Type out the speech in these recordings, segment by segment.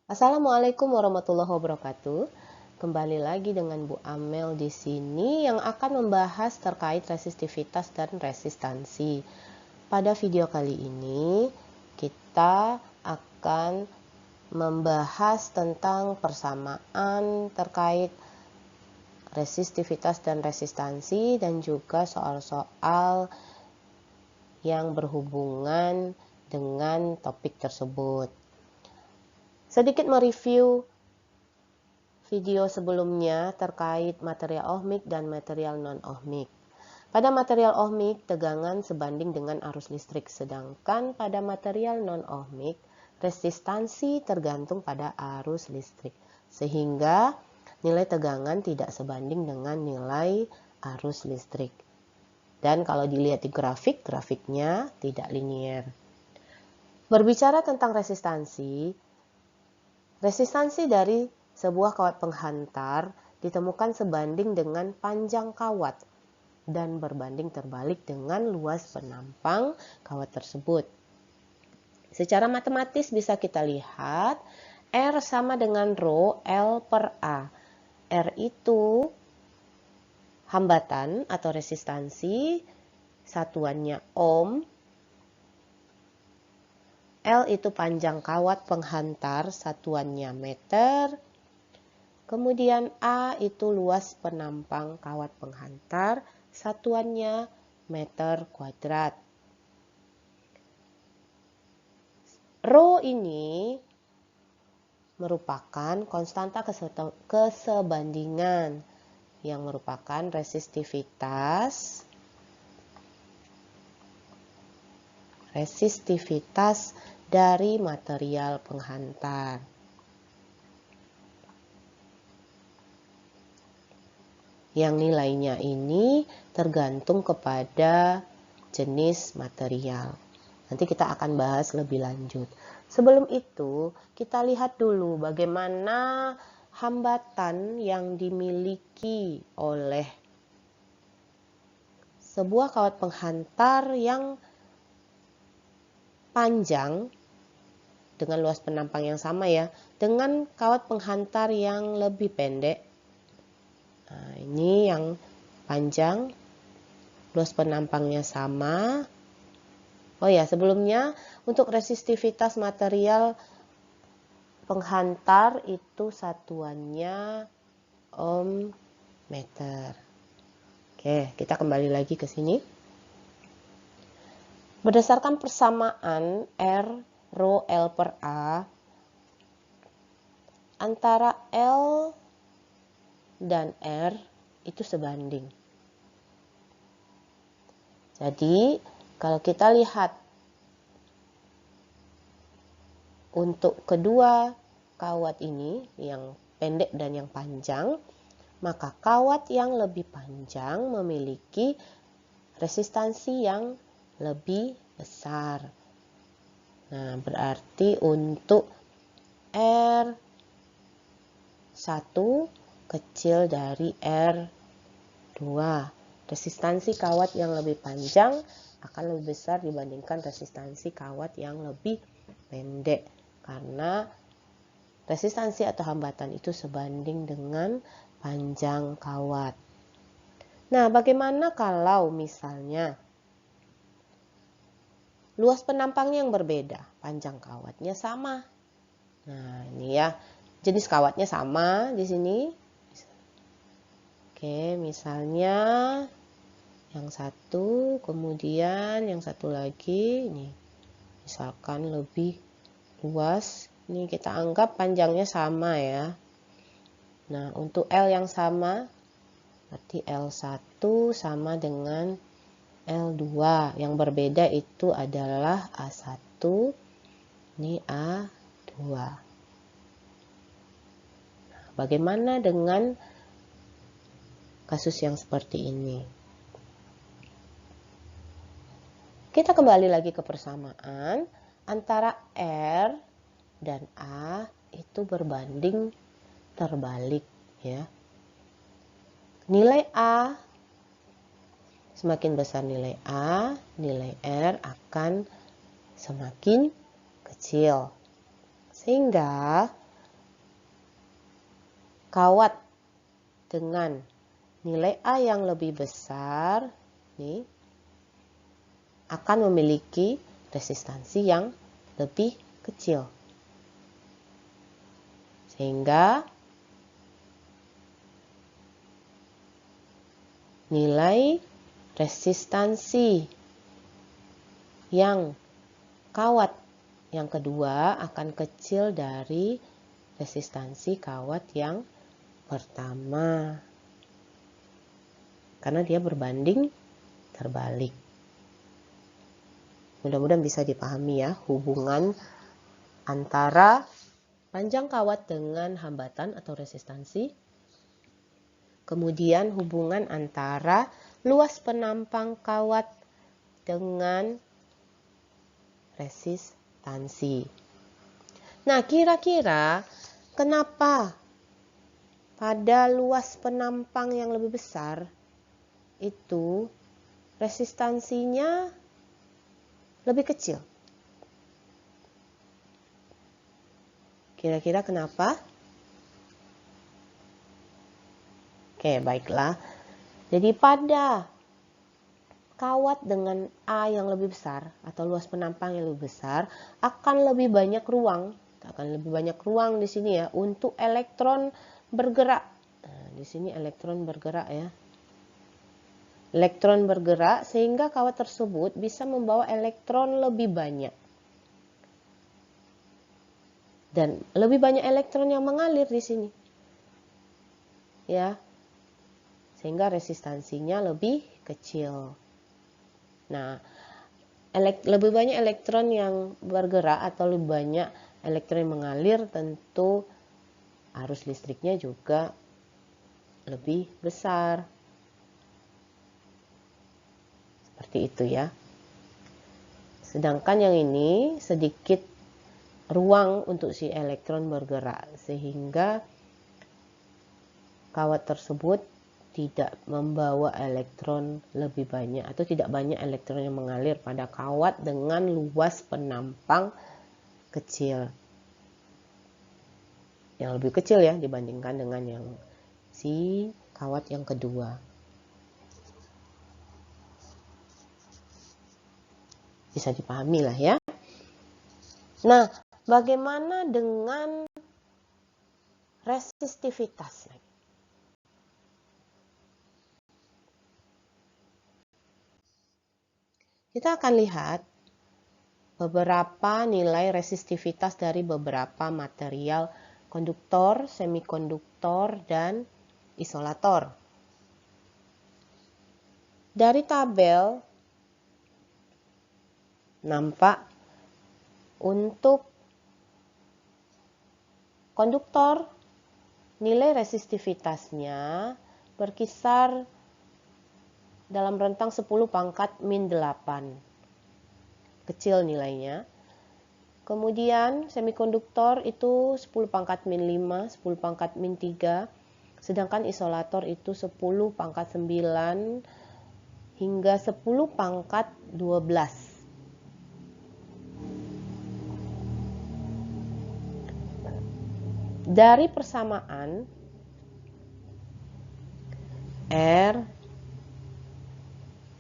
Assalamualaikum warahmatullahi wabarakatuh. Kembali lagi dengan Bu Amel di sini yang akan membahas terkait resistivitas dan resistansi. Pada video kali ini kita akan membahas tentang persamaan terkait resistivitas dan resistansi dan juga soal-soal yang berhubungan dengan topik tersebut. Sedikit mereview video sebelumnya terkait material ohmik dan material non-ohmik. Pada material ohmik, tegangan sebanding dengan arus listrik, sedangkan pada material non-ohmik, resistansi tergantung pada arus listrik, sehingga nilai tegangan tidak sebanding dengan nilai arus listrik. Dan kalau dilihat di grafiknya tidak linier. Berbicara tentang resistansi dari sebuah kawat penghantar ditemukan sebanding dengan panjang kawat dan berbanding terbalik dengan luas penampang kawat tersebut. Secara matematis bisa kita lihat R sama dengan Rho L per A. R itu hambatan atau resistansi, satuannya ohm. L itu panjang kawat penghantar, satuannya meter. Kemudian A itu luas penampang kawat penghantar, satuannya meter kuadrat. Rho ini merupakan konstanta kesebandingan yang merupakan resistivitas dari material penghantar. Yang nilainya ini tergantung kepada jenis material. Nanti kita akan bahas lebih lanjut. Sebelum itu, kita lihat dulu bagaimana hambatan yang dimiliki oleh sebuah kawat penghantar yang panjang dengan luas penampang yang sama ya, dengan kawat penghantar yang lebih pendek. Nah, ini yang panjang, luas penampangnya sama. Oh ya, sebelumnya untuk resistivitas material penghantar itu satuannya ohm meter. Oke, kita kembali lagi ke sini. Berdasarkan persamaan R Rho L per A, antara L dan R itu sebanding. Jadi, kalau kita lihat untuk kedua kawat ini, yang pendek dan yang panjang, maka kawat yang lebih panjang memiliki resistansi yang lebih besar. Nah, berarti untuk R1 kecil dari R2. Resistansi kawat yang lebih panjang akan lebih besar dibandingkan resistansi kawat yang lebih pendek. Karena resistansi atau hambatan itu sebanding dengan panjang kawat. Nah, bagaimana kalau misalnya luas penampangnya yang berbeda, panjang kawatnya sama? Nah, ini ya, jenis kawatnya sama di sini. Oke, misalnya yang satu, kemudian yang satu lagi, ini misalkan lebih luas. Ini kita anggap panjangnya sama ya. Nah, untuk L yang sama, berarti L1 sama dengan L2. Yang berbeda itu adalah A1, ini A2. Nah, bagaimana dengan kasus yang seperti ini? Kita kembali lagi ke persamaan antara R dan A itu berbanding terbalik ya. Nilai A semakin besar nilai A, nilai R akan semakin kecil. Sehingga kawat dengan nilai A yang lebih besar nih akan memiliki resistansi yang lebih kecil. Sehingga nilai resistansi yang kawat yang kedua akan kecil dari resistansi kawat yang pertama. Karena dia berbanding terbalik. Mudah-mudahan bisa dipahami ya hubungan antara panjang kawat dengan hambatan atau resistansi. Kemudian hubungan antara luas penampang kawat dengan resistansi. Nah, kira-kira kenapa pada luas penampang yang lebih besar itu resistansinya lebih kecil? Kira-kira kenapa? Oke, baiklah. Jadi pada kawat dengan A yang lebih besar atau luas penampang yang lebih besar akan lebih banyak ruang di sini ya untuk elektron bergerak. Nah, di sini elektron bergerak ya. Elektron bergerak sehingga kawat tersebut bisa membawa elektron lebih banyak. Dan lebih banyak elektron yang mengalir di sini. Ya. Sehingga resistansinya lebih kecil. Nah, lebih banyak elektron yang bergerak atau lebih banyak elektron yang mengalir, tentu arus listriknya juga lebih besar. Seperti itu ya. Sedangkan yang ini sedikit ruang untuk si elektron bergerak, sehingga kawat tersebut tidak membawa elektron lebih banyak atau tidak banyak elektron yang mengalir pada kawat dengan luas penampang kecil. Yang lebih kecil ya dibandingkan dengan yang si kawat yang kedua. Bisa dipahami lah ya. Nah, bagaimana dengan resistivitas? Kita akan lihat beberapa nilai resistivitas dari beberapa material konduktor, semikonduktor, dan isolator. Dari tabel nampak untuk konduktor nilai resistivitasnya berkisar dalam rentang 10 pangkat min 8. Kecil nilainya. Kemudian semikonduktor itu 10 pangkat min 5, 10 pangkat min 3. Sedangkan isolator itu 10 pangkat 9 hingga 10 pangkat 12. Dari persamaan R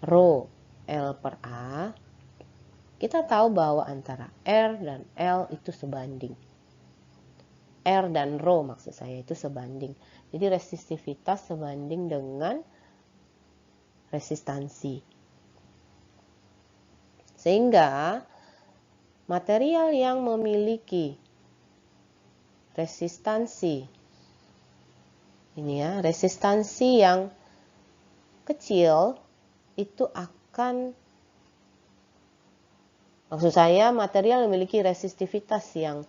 rho L per A, kita tahu bahwa antara R dan L itu sebanding. R dan rho maksud saya itu sebanding. Jadi resistivitas sebanding dengan resistansi. Sehingga material yang memiliki resistansi ini ya, resistansi yang kecil itu akan, maksud saya material yang memiliki resistivitas yang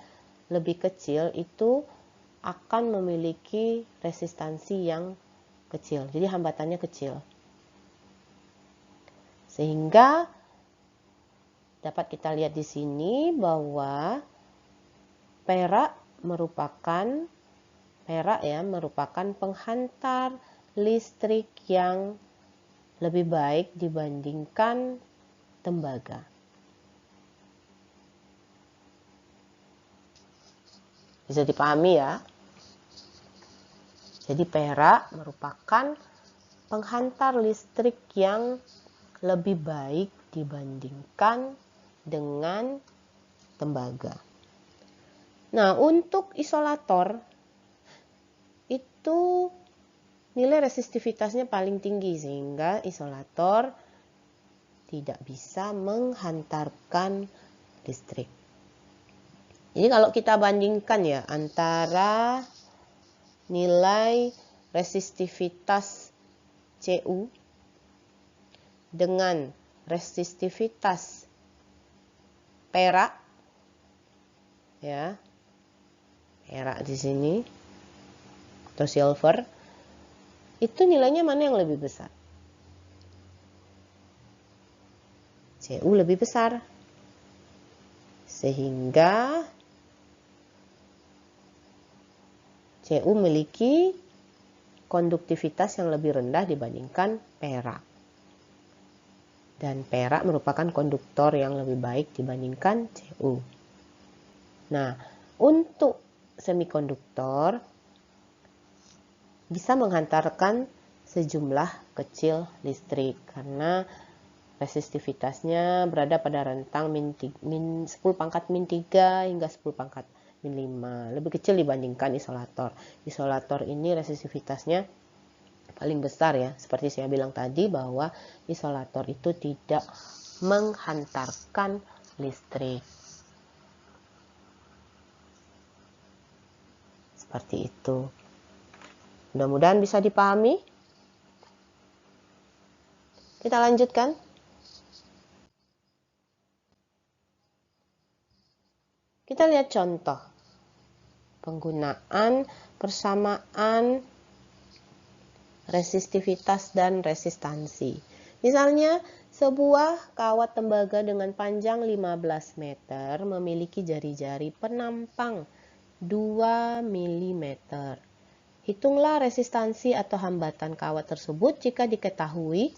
lebih kecil itu akan memiliki resistansi yang kecil. Jadi hambatannya kecil. Sehingga dapat kita lihat di sini bahwa perak merupakan penghantar listrik yang lebih baik dibandingkan tembaga. Bisa dipahami ya? Jadi perak merupakan penghantar listrik yang lebih baik dibandingkan dengan tembaga. Nah, untuk isolator itu nilai resistivitasnya paling tinggi sehingga isolator tidak bisa menghantarkan listrik. Jadi kalau kita bandingkan ya antara nilai resistivitas Cu dengan resistivitas perak, ya, perak di sini atau silver, itu nilainya mana yang lebih besar? Cu lebih besar, sehingga Cu memiliki konduktivitas yang lebih rendah dibandingkan perak. Dan perak merupakan konduktor yang lebih baik dibandingkan Cu. Nah, untuk semikonduktor bisa menghantarkan sejumlah kecil listrik karena resistivitasnya berada pada rentang min 10 pangkat min 3 hingga 10 pangkat min 5. Lebih kecil dibandingkan isolator. Isolator ini resistivitasnya paling besar ya. Seperti saya bilang tadi bahwa isolator itu tidak menghantarkan listrik. Seperti itu. Mudah-mudahan bisa dipahami. Kita lanjutkan. Kita lihat contoh penggunaan persamaan resistivitas dan resistansi. Misalnya, sebuah kawat tembaga dengan panjang 15 meter memiliki jari-jari penampang 2 mm. Hitunglah resistansi atau hambatan kawat tersebut jika diketahui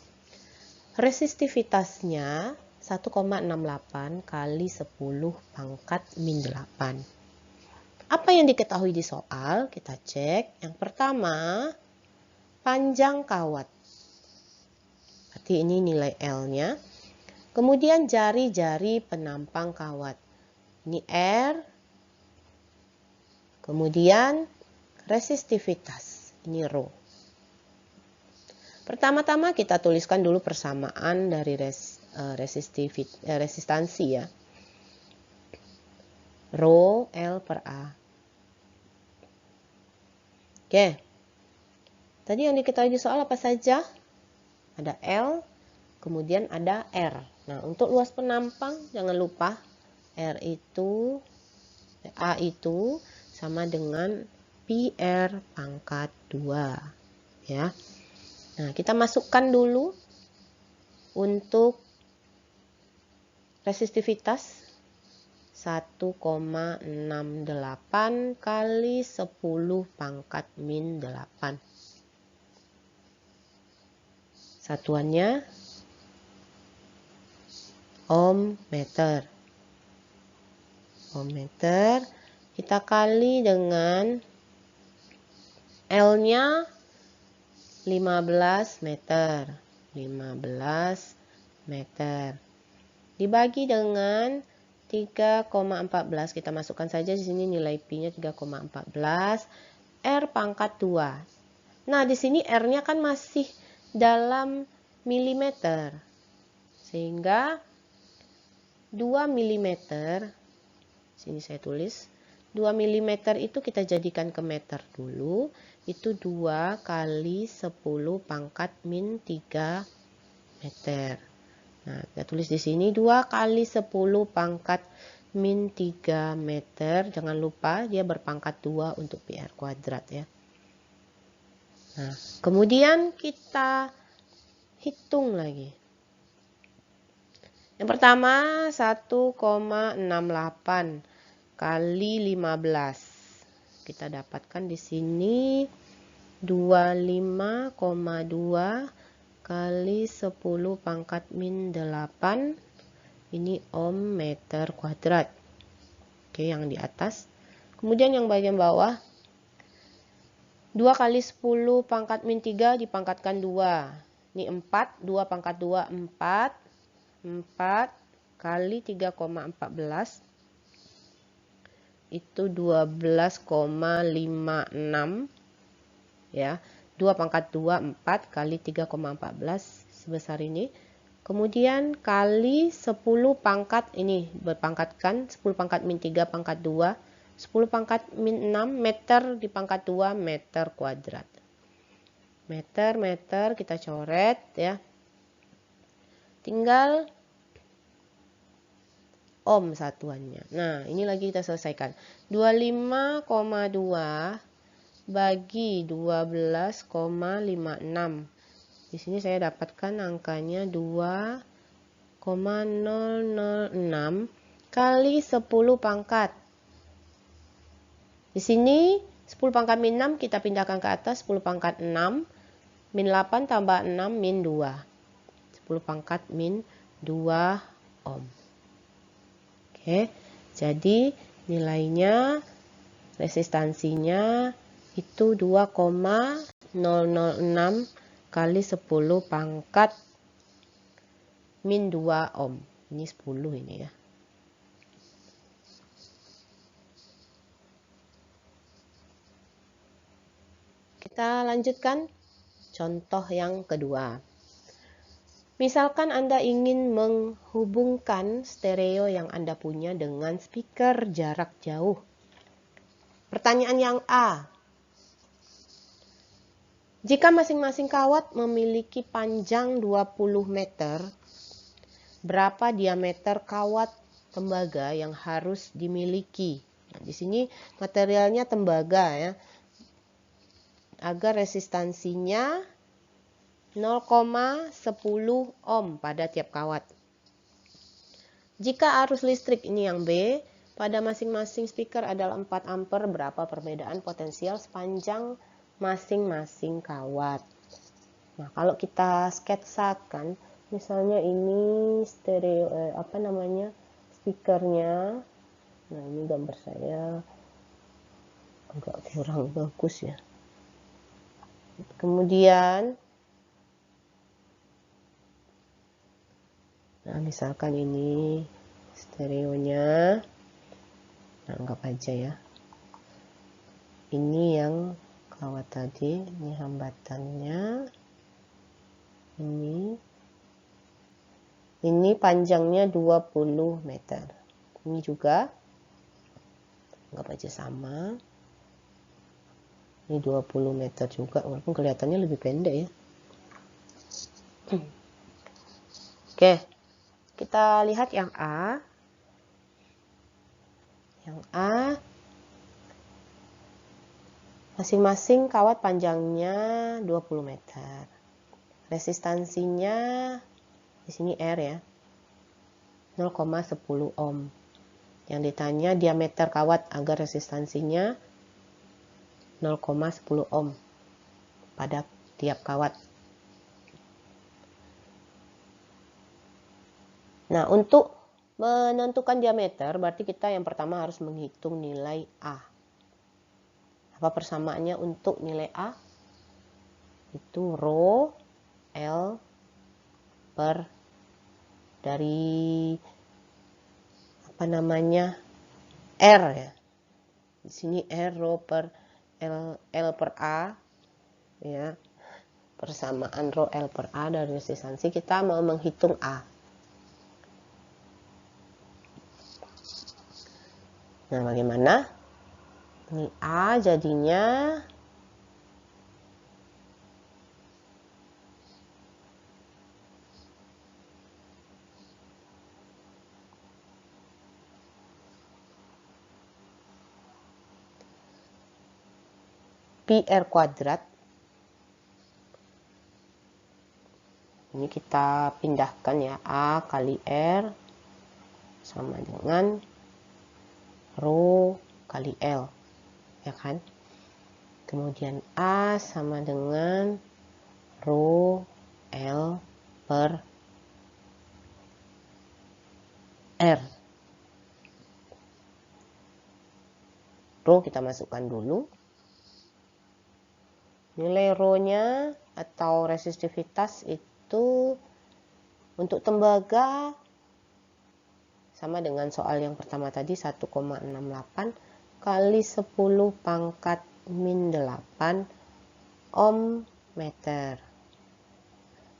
resistivitasnya 1,68 kali 10 pangkat min 8. Apa yang diketahui di soal? Kita cek. Yang pertama, panjang kawat. Berarti ini nilai L-nya. Kemudian jari-jari penampang kawat. Ini R. Kemudian resistivitas. Ini Rho. Pertama-tama kita tuliskan dulu persamaan dari resistansi ya. Rho L per A. Oke. Tadi yang diketahui di soal apa saja? Ada L, kemudian ada R. Nah, untuk luas penampang jangan lupa A itu sama dengan PR pangkat 2 ya. Nah, kita masukkan dulu untuk resistivitas 1,68 kali 10 pangkat min 8. Satuannya ohm meter. Ohm meter kita kali dengan L-nya 15 meter. 15 meter. Dibagi dengan 3,14. Kita masukkan saja di sini nilai Pi-nya 3,14. R pangkat 2. Nah, di sini R-nya kan masih dalam milimeter. Sehingga 2 milimeter, sini saya tulis, 2 mm itu kita jadikan ke meter dulu. Itu 2 kali 10 pangkat min 3 meter. Nah, kita tulis di sini 2 kali 10 pangkat min 3 meter. Jangan lupa dia berpangkat 2 untuk PR kuadrat ya. Nah, kemudian kita hitung lagi. Yang pertama 1,68 kali 15. Kita dapatkan di sini 25,2 kali 10 pangkat min 8. Ini ohm meter kuadrat. Oke, yang di atas. Kemudian yang bagian bawah 2 kali 10 pangkat min 3 dipangkatkan 2. Ini 4, 2 pangkat 2, 4. 4 kali 3,14 itu 12,56 ya. 2 pangkat 2, 4 kali 3,14 sebesar ini. Kemudian kali 10 pangkat ini berpangkatkan 10 pangkat min 3 pangkat 2. 10 pangkat min 6 meter dipangkat 2 meter kuadrat. Meter kita coret ya. Tinggal ohm satuannya. Nah, ini lagi kita selesaikan. 25,2 bagi 12,56. Di sini saya dapatkan angkanya 2,006 kali 10 pangkat. Di sini 10 pangkat min 6 kita pindahkan ke atas 10 pangkat 6. Min 8 tambah 6 min 2. 10 pangkat min 2 ohm. Oke, jadi nilainya resistansinya itu 2,006 kali 10 pangkat min 2 ohm. Ini 10 ini ya. Kita lanjutkan contoh yang kedua. Misalkan Anda ingin menghubungkan stereo yang Anda punya dengan speaker jarak jauh. Pertanyaan yang A. Jika masing-masing kawat memiliki panjang 20 meter, berapa diameter kawat tembaga yang harus dimiliki? Nah, di sini materialnya tembaga ya. Agar resistansinya 0,10 ohm pada tiap kawat. Jika arus listrik ini yang B, pada masing-masing speaker adalah 4 ampere, berapa perbedaan potensial sepanjang masing-masing kawat? Nah, kalau kita sketsakan, misalnya ini stereo speakernya. Nah, ini gambar saya agak kurang bagus ya. Kemudian nah, misalkan ini stereonya, nah, anggap aja ya. Ini yang kawat tadi, ini hambatannya. Ini panjangnya 20 meter. Ini juga anggap aja sama. Ini 20 meter juga, walaupun kelihatannya lebih pendek ya. Oke. Kita lihat yang A. Yang A, masing-masing kawat panjangnya 20 meter. Resistansinya di sini R ya. 0,10 ohm. Yang ditanya diameter kawat agar resistansinya 0,10 ohm pada tiap kawat. Nah, untuk menentukan diameter, berarti kita yang pertama harus menghitung nilai A. Apa persamaannya untuk nilai A? Itu rho L per dari R ya. Di sini R rho per L per A ya. Persamaan rho L per A dari resistansi, kita mau menghitung A. Nah, bagaimana? Ini A jadinya pi R kuadrat. Ini kita pindahkan ya, A kali R sama dengan rho kali L, ya kan? Kemudian A sama dengan rho L per R. Rho kita masukkan dulu. Nilai ρ-nya atau resistivitas itu untuk tembaga sama dengan soal yang pertama tadi, 1,68 kali 10 pangkat min 8 ohm meter.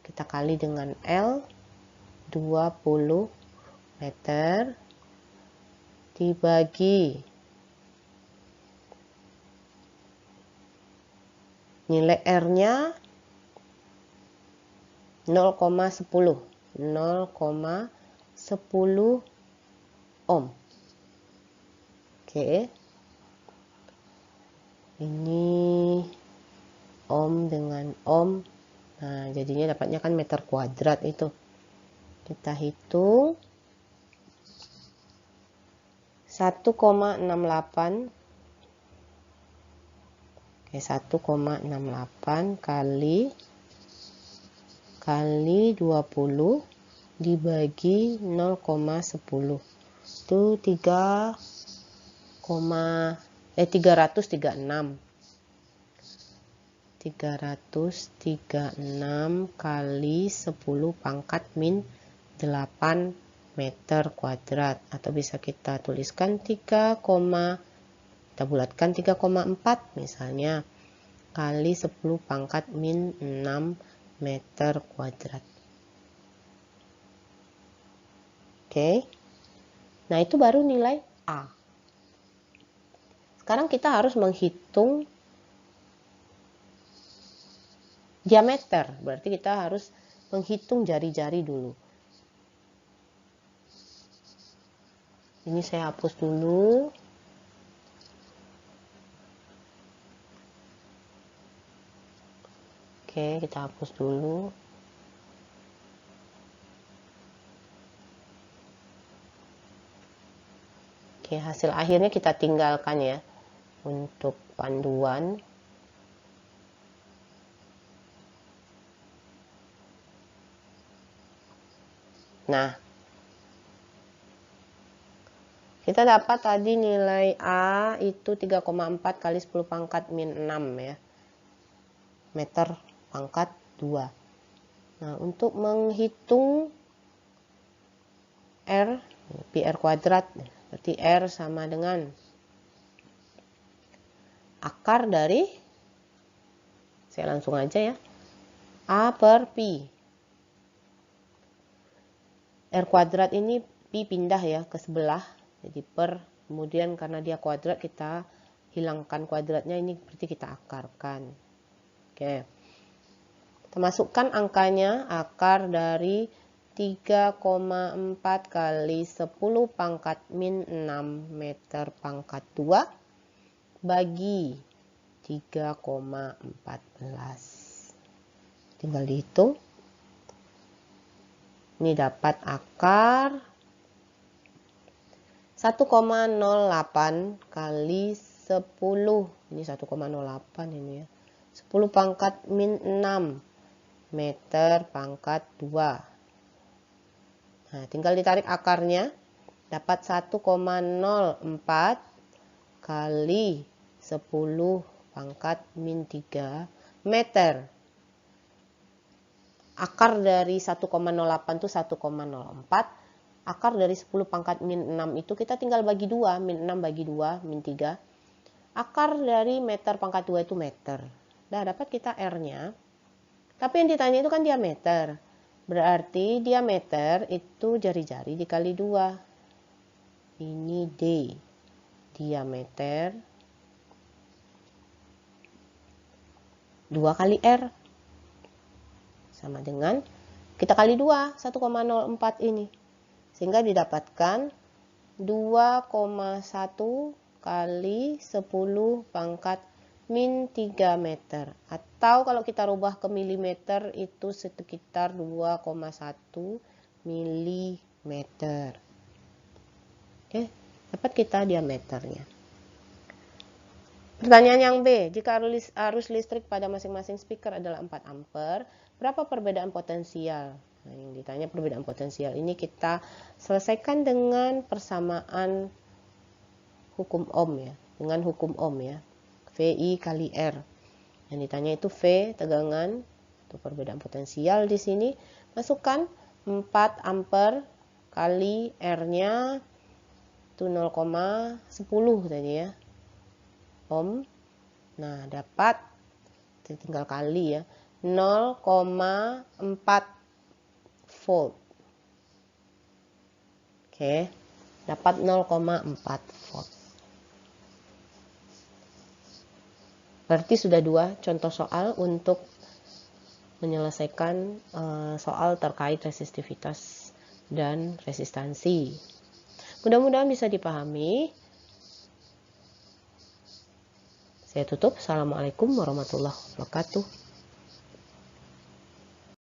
Kita kali dengan L, 20 meter, dibagi nilai R-nya 0,10 ohm. Oke. Ini ohm dengan ohm. Nah, jadinya dapatnya kan meter kuadrat itu. Kita hitung 1,68. Oke, 1,68 kali 20 dibagi 0,10. Itu 336. 336 kali 10 pangkat min 8 meter kuadrat, atau bisa kita tuliskan kita bulatkan 3,4 misalnya, kali 10 pangkat min 6 meter kuadrat. Oke. Nah, itu baru nilai A. Sekarang kita harus menghitung diameter. Berarti kita harus menghitung jari-jari dulu. Ini saya hapus dulu. Oke, kita hapus dulu. Oke, hasil akhirnya kita tinggalkan ya untuk panduan. Nah, kita dapat tadi nilai A itu 3,4 kali 10 pangkat min 6 ya. Meter pangkat 2. Nah, untuk menghitung R, PR kuadrat, berarti R sama dengan akar dari, saya langsung aja ya, A per Pi. R kuadrat ini Pi pindah ya ke sebelah, jadi per, kemudian karena dia kuadrat kita hilangkan kuadratnya, ini berarti kita akarkan. Oke, kita masukkan angkanya, akar dari 3,4 kali 10 pangkat min 6 meter pangkat 2 bagi 3,14. Tinggal dihitung. Ini dapat akar 1,08 kali 10. Ini 1,08 ini ya. 10 pangkat min 6 meter pangkat 2. Nah, tinggal ditarik akarnya, dapat 1,04 kali 10 pangkat min 3 meter. Akar dari 1,08 itu 1,04. Akar dari 10 pangkat min 6 itu kita tinggal bagi 2. Min 6 bagi 2, min 3. Akar dari meter pangkat 2 itu meter. Nah, dapat kita R-nya. Tapi yang ditanya itu kan diameter. Berarti diameter itu jari-jari dikali 2. Ini D. Diameter 2 kali R. Sama dengan kita kali 2, 1,04 ini. Sehingga didapatkan 2,1 kali 10 pangkat min 3 meter. Atau kalau kita rubah ke milimeter itu sekitar 2,1 milimeter. Oke, dapat kita diameternya. Pertanyaan yang B, jika arus listrik pada masing-masing speaker adalah 4 ampere, berapa perbedaan potensial? Nah, yang ditanya perbedaan potensial ini kita selesaikan dengan persamaan hukum Ohm ya, dengan hukum Ohm ya. VI kali R. Yang ditanya itu V, tegangan. Itu perbedaan potensial di sini. Masukkan 4 ampere kali R-nya itu 0,10 tadi ya. Ohm. Nah, dapat tinggal kali ya. 0,4 volt. Oke, dapat 0,4 volt. Berarti sudah 2 contoh soal untuk menyelesaikan soal terkait resistivitas dan resistansi. Mudah-mudahan bisa dipahami. Saya tutup. Assalamualaikum warahmatullahi wabarakatuh.